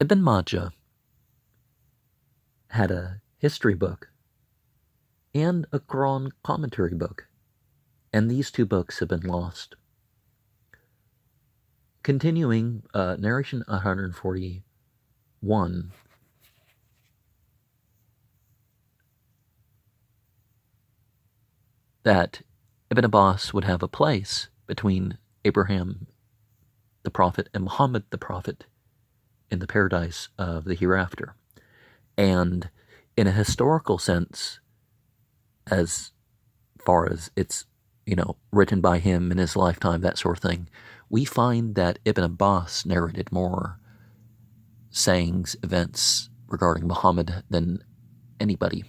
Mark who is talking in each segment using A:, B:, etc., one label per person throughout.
A: Ibn Majah had a history book and a Quran commentary book, and these two books have been lost. Continuing, narration 141, that Ibn Abbas would have a place between Abraham the prophet and Muhammad the prophet in the paradise of the hereafter. And in a historical sense, as far as it's, written by him in his lifetime, that sort of thing, we find that Ibn Abbas narrated more sayings, events regarding Muhammad than anybody.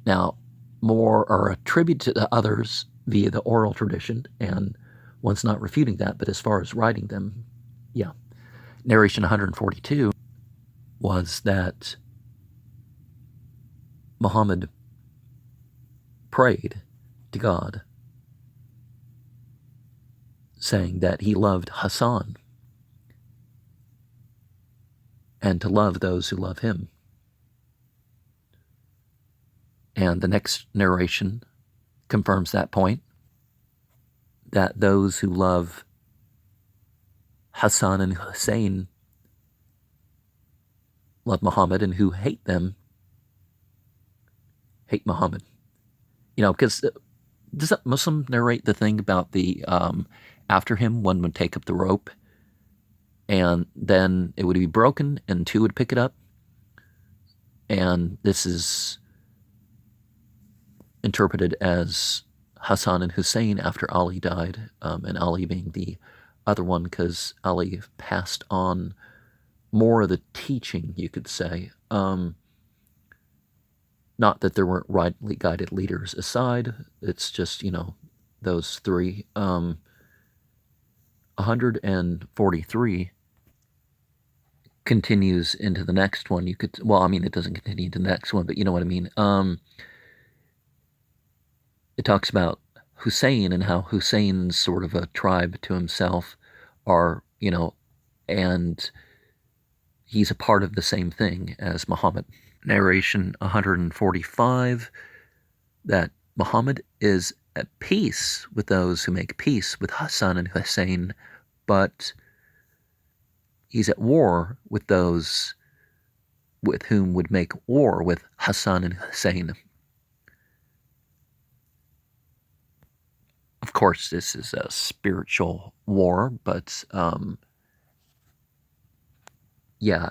A: Now, more are attributed to others via the oral tradition, and one's not refuting that, but as far as writing them, yeah. Narration 142 was that Muhammad prayed to God, saying that he loved Hassan and to love those who love him. And the next narration confirms that point, that those who love Hassan and Hussein love Muhammad, and who hate them hate Muhammad. Because does that Muslim narrate the thing about the after him one would take up the rope and then it would be broken and two would pick it up? And this is interpreted as Hassan and Hussein after Ali died, and Ali being the other one because Ali passed on more of the teaching, you could say. Not that there weren't rightly guided leaders aside, it's just, those three. 143 continues into the next one. It doesn't continue into the next one, but you know what I mean. It talks about Hussein and how Hussein's sort of a tribe to himself and he's a part of the same thing as Muhammad. Narration 145, that Muhammad is at peace with those who make peace with Hassan and Hussein, but he's at war with those with whom would make war with Hassan and Hussein. Of course, this is a spiritual war, but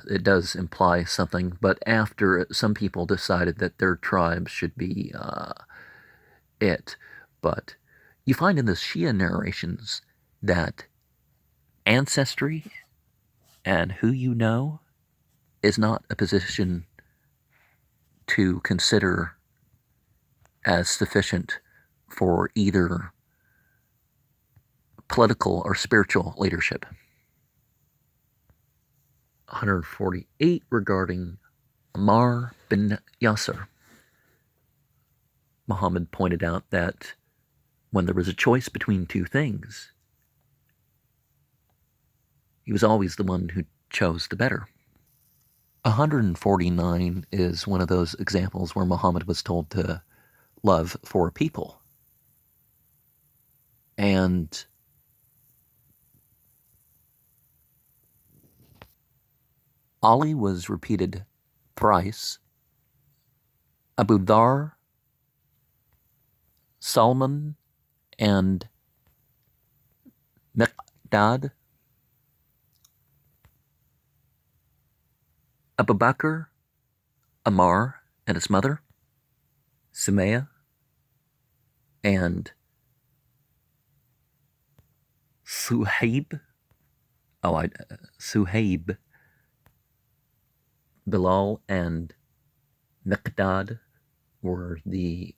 A: it does imply something. But after some people decided that their tribe should be it. But you find in the Shia narrations that ancestry and who you know is not a position to consider as sufficient for either political or spiritual leadership. 148 regarding Ammar bin Yasser. Muhammad pointed out that when there was a choice between two things, he was always the one who chose the better. 149 is one of those examples where Muhammad was told to love four people. And Ali was repeated thrice. Abu Dhar, Salman, and Miqdad. Abu Bakr, Ammar and his mother, Sumaya, and Suhaib. Suhaib, Bilal, and Miqdad were the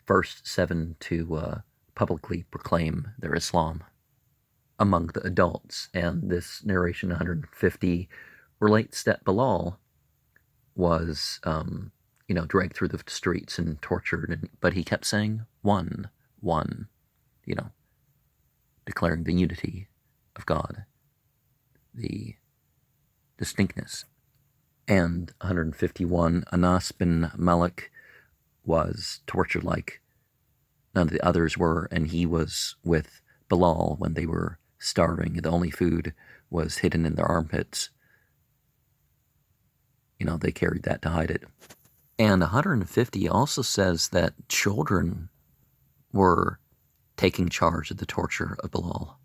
A: first seven to publicly proclaim their Islam among the adults. And this narration 150 relates that Bilal was, dragged through the streets and tortured, but he kept saying one, declaring the unity of God, the distinctness. And 151, Anas bin Malik was tortured like none of the others were, and he was with Bilal when they were starving. The only food was hidden in their armpits. They carried that to hide it. And 150 also says that children were taking charge of the torture of Bilal.